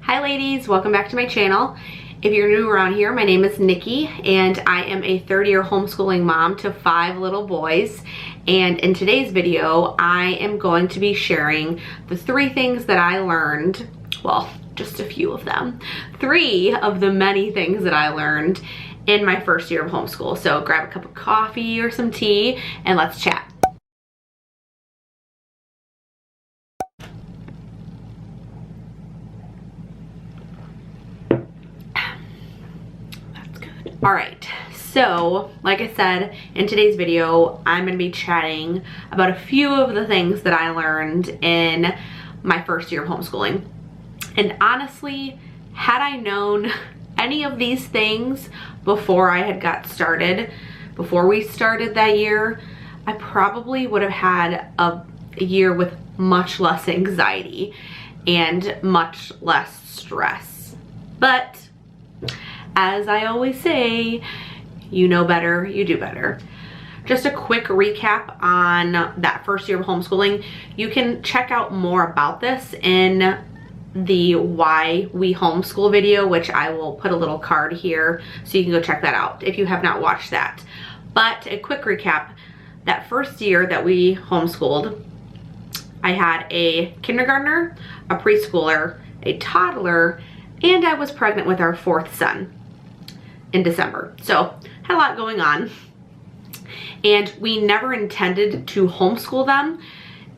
Hi ladies, welcome back to my channel. If you're new around here, my name is Nikki and I am a third-year homeschooling mom to 5 little boys. And in today's video, I am going to be sharing the 3 things that I learned, well, just a few of them, 3 of the many things that I learned in my first year of homeschool. So grab a cup of coffee or some tea and let's chat. All right, so like I said, in today's video, I'm gonna be chatting about a few of the things that I learned in my first year of homeschooling. And honestly, had I known any of these things before I had got started, before we started that year, I probably would have had a year with much less anxiety and much less stress. But as I always say, you know better, you do better. Just a quick recap on that first year of homeschooling. You can check out more about this in the Why We Homeschool video, which I will put a little card here so you can go check that out if you have not watched that. But a quick recap, that first year that we homeschooled, I had a kindergartner, a preschooler, a toddler, and I was pregnant with our 4th son in December. So had a lot going on, and we never intended to homeschool them.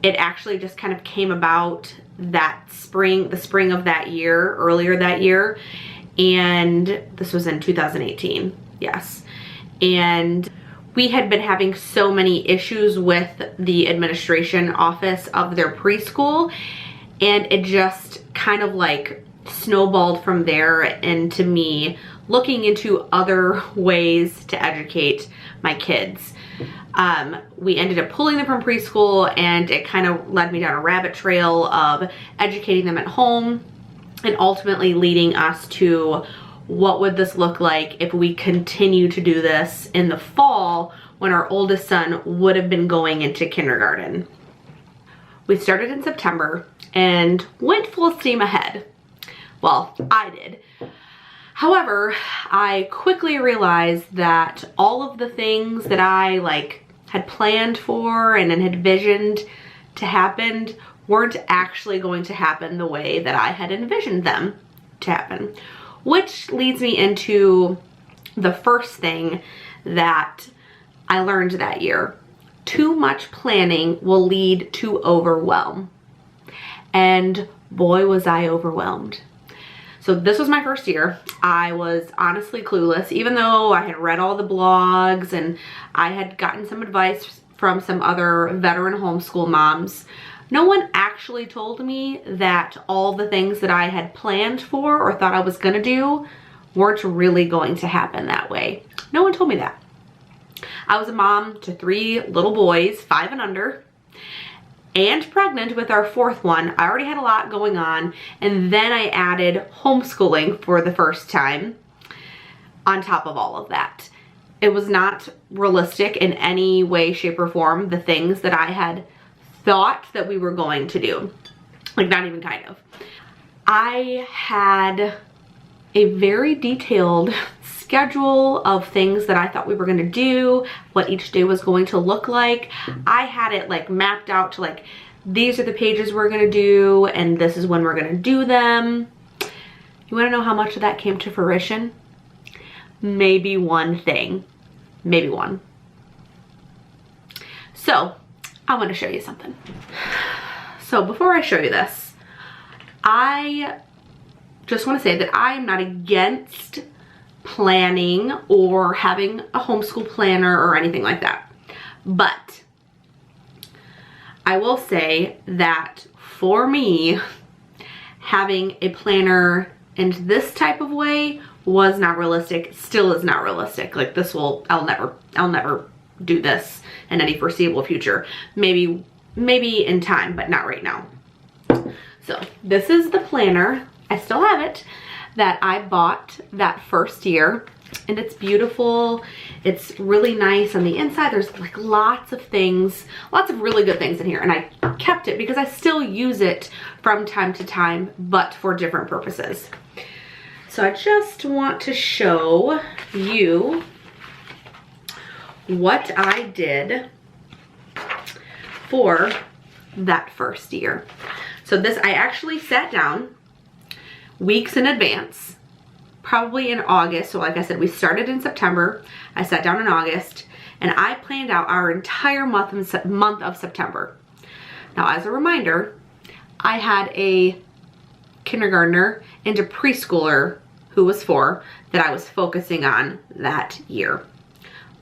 It actually just kind of came about that spring, the spring of that year, earlier that year, and this was in 2018, yes. And we had been having so many issues with the administration office of their preschool, and it just kind of like snowballed from there into me looking into other ways to educate my kids. We ended up pulling them from preschool, and it kind of led me down a rabbit trail of educating them at home and ultimately leading us to what would this look like if we continue to do this in the fall when our oldest son would have been going into kindergarten. We started in September and went full steam ahead. Well, I did. However, I quickly realized that all of the things that I had planned for and had envisioned to happen weren't actually going to happen the way that I had envisioned them to happen. Which leads me into the first thing that I learned that year. Too much planning will lead to overwhelm. And boy, was I overwhelmed. So this was my first year. I was honestly clueless, even though I had read all the blogs and I had gotten some advice from some other veteran homeschool moms. No one actually told me that all the things that I had planned for or thought I was gonna do weren't really going to happen that way. No one told me that. I was a mom to 3 little boys, 5 and under, and pregnant with our 4th one. I already had a lot going on, and then I added homeschooling for the first time on top of all of that. It was not realistic in any way, shape, or form, the things that I had thought that we were going to do. Like, not even kind of. I had a very detailed schedule of things that I thought we were gonna do, what each day was going to look like. I had it mapped out to these are the pages we're gonna do and this is when we're gonna do them. You wanna know how much of that came to fruition? Maybe one thing, maybe one. So I wanna show you something. So before I show you this, I just wanna say that I'm not against planning or having a homeschool planner or anything like that. But I will say that for me, having a planner in this type of way was not realistic, still is not realistic. I'll never do this in any foreseeable future. Maybe in time, but not right now. So this is the planner. I still have it, that I bought that first year. and it's beautiful. It's really nice on the inside. There's like lots of things, lots of really good things in here, and I kept it because I still use it from time to time, but for different purposes. So I just want to show you what I did for that first year. So this, I actually sat down weeks in advance, probably in August. So like I said, we started in September. I sat down in August and I planned out our entire month of September. Now, as a reminder, I had a kindergartner and a preschooler who was 4 that I was focusing on that year.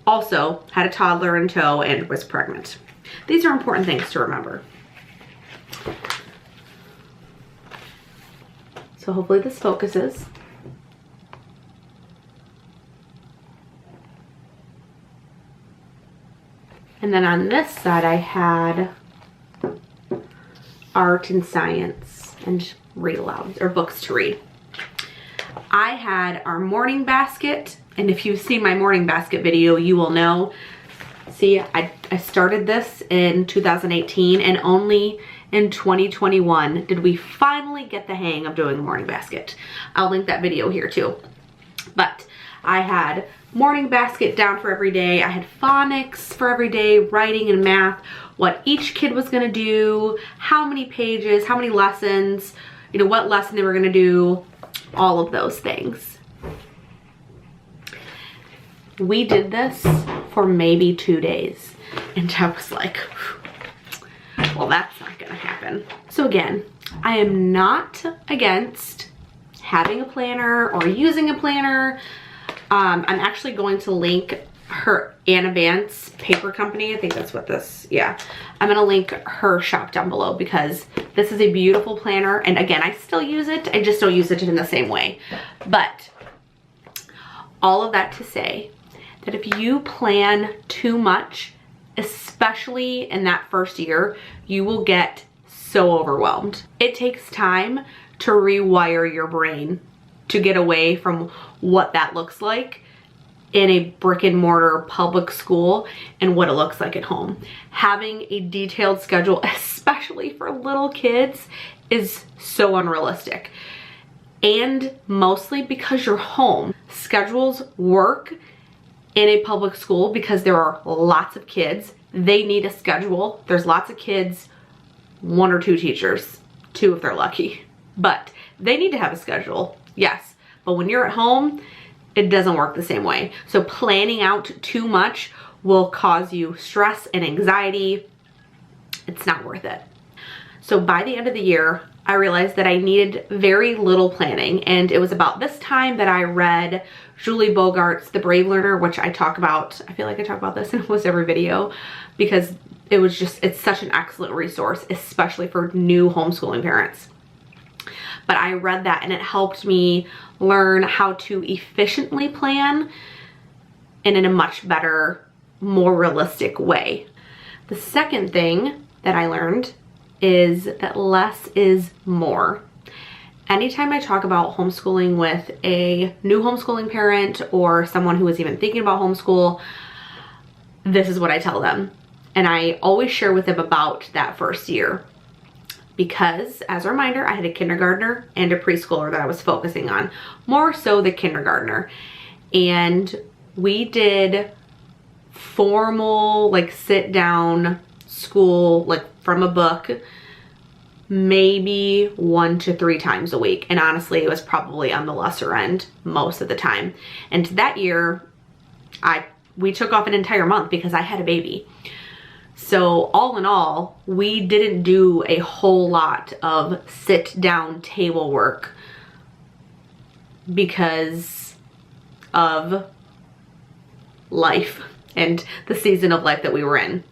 Also had a toddler in tow and was pregnant. These are important things to remember. So hopefully this focuses. And then on this side I had art and science and read aloud, or books to read. I had our morning basket, and if you've seen my morning basket video, you will know. See, I started this in 2018, and only in 2021 did we finally get the hang of doing the morning basket. I'll link that video here too. But I had morning basket down for every day. I had phonics for every day, writing and math, what each kid was gonna do, how many pages, how many lessons, you know, what lesson they were gonna do, all of those things. We did this for maybe 2 days, and I was like, well, that's not gonna happen. So again, I am not against having a planner or using a planner. I'm actually going to link her Anna Vance paper company. I think that's what this, yeah. I'm gonna link her shop down below because this is a beautiful planner. And again, I still use it. I just don't use it in the same way. But all of that to say that if you plan too much, especially in that first year, you will get so overwhelmed. It takes time to rewire your brain to get away from what that looks like in a brick and mortar public school and what it looks like at home. Having a detailed schedule, especially for little kids, is so unrealistic. And mostly because you're home. Schedules work in a public school because there are lots of kids. They need a schedule. There's lots of kids, 1 or 2 teachers, 2 if they're lucky. But they need to have a schedule, yes. But when you're at home, it doesn't work the same way. So planning out too much will cause you stress and anxiety. It's not worth it. So by the end of the year, I realized that I needed very little planning, and it was about this time that I read Julie Bogart's The Brave Learner, which I talk about. I feel like I talk about this in almost every video because it was just, it's such an excellent resource, especially for new homeschooling parents. But I read that and it helped me learn how to efficiently plan and in a much better, more realistic way. The second thing that I learned is that less is more. Anytime I talk about homeschooling with a new homeschooling parent or someone who is even thinking about homeschool, this is what I tell them. And I always share with them about that first year. Because, as a reminder, I had a kindergartner and a preschooler that I was focusing on. More so the kindergartner. And we did formal, like, sit down school, like, from a book, maybe 1 to 3 times a week. And honestly, it was probably on the lesser end most of the time. And that year, we took off an entire month because I had a baby. So all in all, we didn't do a whole lot of sit down table work because of life and the season of life that we were in.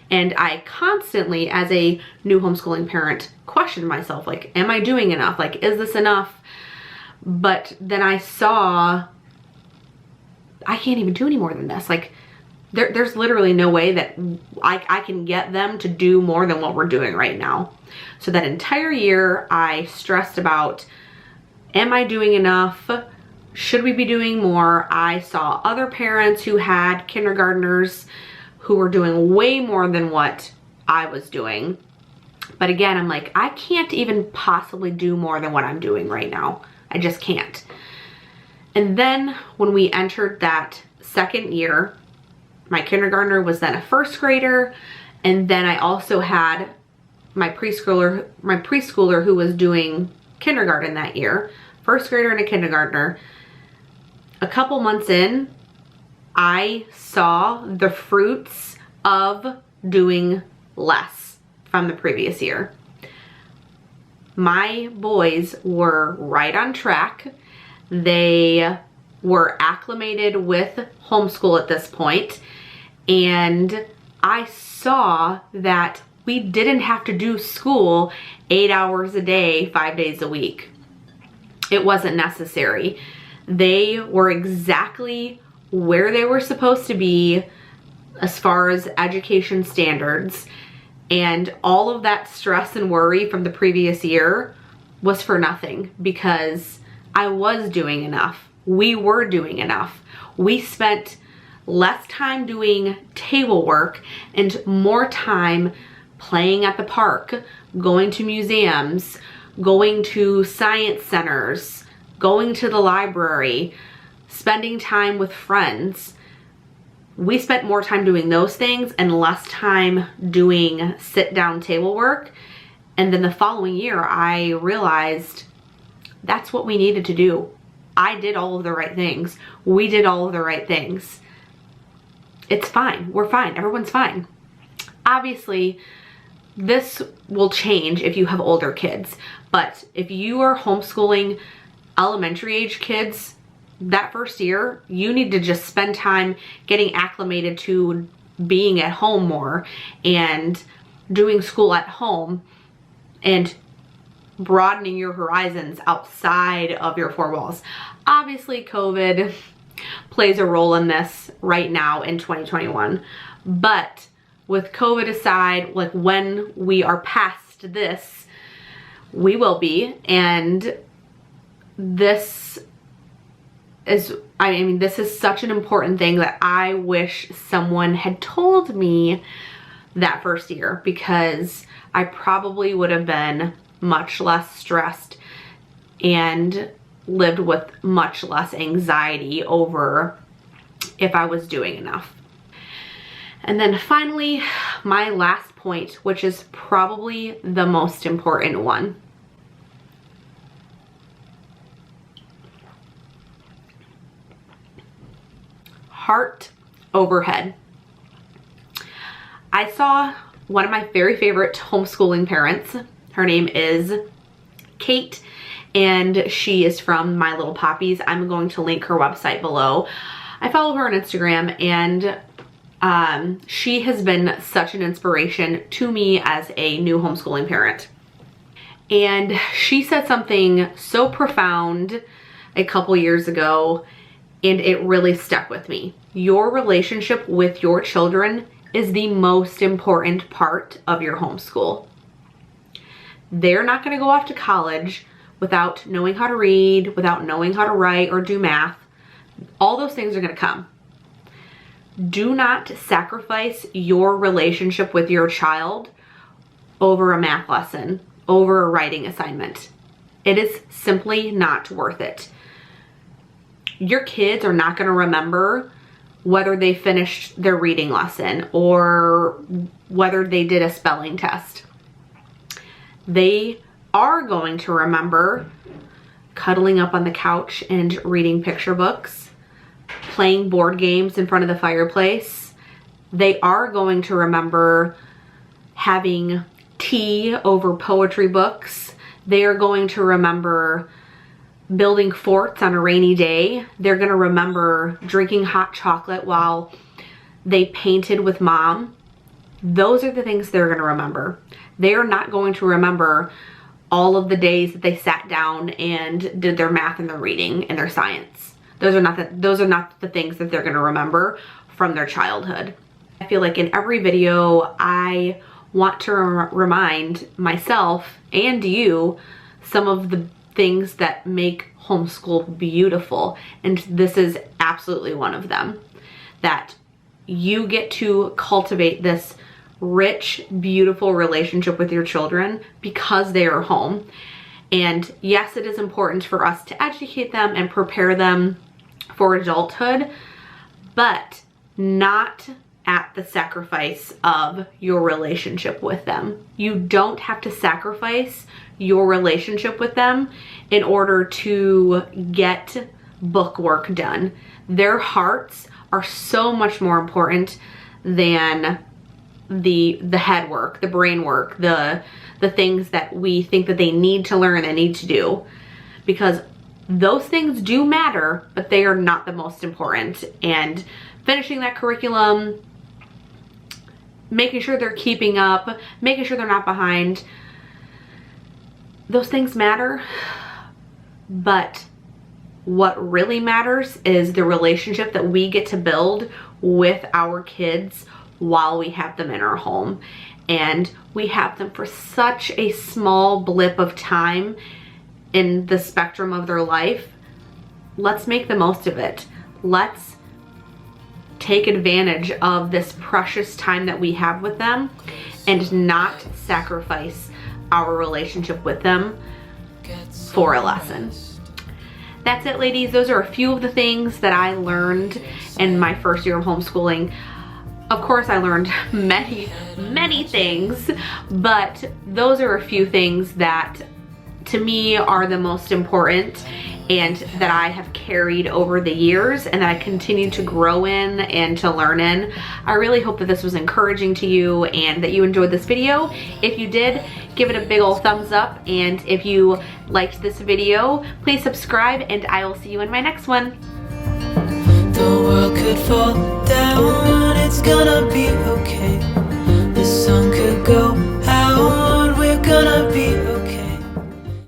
And I constantly, as a new homeschooling parent, questioned myself, like, am I doing enough? Like, is this enough? But then I saw, I can't even do any more than this. Like, there's literally no way that I can get them to do more than what we're doing right now. So that entire year, I stressed about, am I doing enough? should we be doing more? I saw other parents who had kindergartners who were doing way more than what I was doing. But again, I'm like, I can't even possibly do more than what I'm doing right now. I just can't. And then when we entered that second year, my kindergartner was then a first grader. And then I also had my preschooler who was doing kindergarten that year, first grader and a kindergartner. A couple months in, I saw the fruits of doing less from the previous year. My boys were right on track. They were acclimated with homeschool at this point, and I saw that we didn't have to do school 8 hours a day, 5 days a week. It wasn't necessary. They were exactly where they were supposed to be as far as education standards, and all of that stress and worry from the previous year was for nothing because I was doing enough. We were doing enough. We spent less time doing table work and more time playing at the park, going to museums, going to science centers, going to the library, spending time with friends. We spent more time doing those things and less time doing sit-down table work. And then the following year, I realized that's what we needed to do. I did all of the right things. We did all of the right things. It's fine. We're fine. Everyone's fine. Obviously, this will change if you have older kids. But if you are homeschooling elementary age kids, that first year, you need to just spend time getting acclimated to being at home more and doing school at home and broadening your horizons outside of your four walls. Obviously, COVID plays a role in this right now in 2021. But with COVID aside, like when we are past this, we will be. And this is, this is such an important thing that I wish someone had told me that first year, because I probably would have been much less stressed and lived with much less anxiety over if I was doing enough. And then finally, my last point, which is probably the most important one. Heart over head. I saw one of my very favorite homeschooling parents. Her name is Kate, and she is from My Little Poppies. I'm going to link her website below. I follow her on Instagram, and she has been such an inspiration to me as a new homeschooling parent. And she said something so profound a couple years ago, and it really stuck with me. Your relationship with your children is the most important part of your homeschool. They're not going to go off to college without knowing how to read, without knowing how to write or do math. All those things are going to come. Do not sacrifice your relationship with your child over a math lesson, over a writing assignment. It is simply not worth it. Your kids are not going to remember whether they finished their reading lesson or whether they did a spelling test. They are going to remember cuddling up on the couch and reading picture books, playing board games in front of the fireplace. They are going to remember having tea over poetry books. They are going to remember building forts on a rainy day. They're going to remember drinking hot chocolate while they painted with mom. Those are the things they're going to remember. They are not going to remember all of the days that they sat down and did their math and their reading and their science. Those are not the things that they're going to remember from their childhood. I feel like in every video I want to remind myself and you some of the things that make homeschool beautiful. And this is absolutely one of them. That you get to cultivate this rich, beautiful relationship with your children because they are home. And yes, it is important for us to educate them and prepare them for adulthood, but not at the sacrifice of your relationship with them. You don't have to sacrifice your relationship with them in order to get book work done. Their hearts are so much more important than the head work, the brain work, the things that we think that they need to learn and need to do, because those things do matter, but they are not the most important. And finishing that curriculum, making sure they're keeping up, making sure they're not behind, those things matter, but what really matters is the relationship that we get to build with our kids while we have them in our home. And we have them for such a small blip of time in the spectrum of their life. Let's make the most of it. Let's take advantage of this precious time that we have with them and not sacrifice our relationship with them for a lesson. That's it, ladies. Those are a few of the things that I learned in my first year of homeschooling. Of course, I learned many things, but those are a few things that to me are the most important and that I have carried over the years and that I continue to grow in and to learn in. I really hope that this was encouraging to you and that you enjoyed this video. If you did, give it a big old thumbs up, and if you liked this video, please subscribe, and I will see you in my next one. The world could fall down, it's gonna be okay.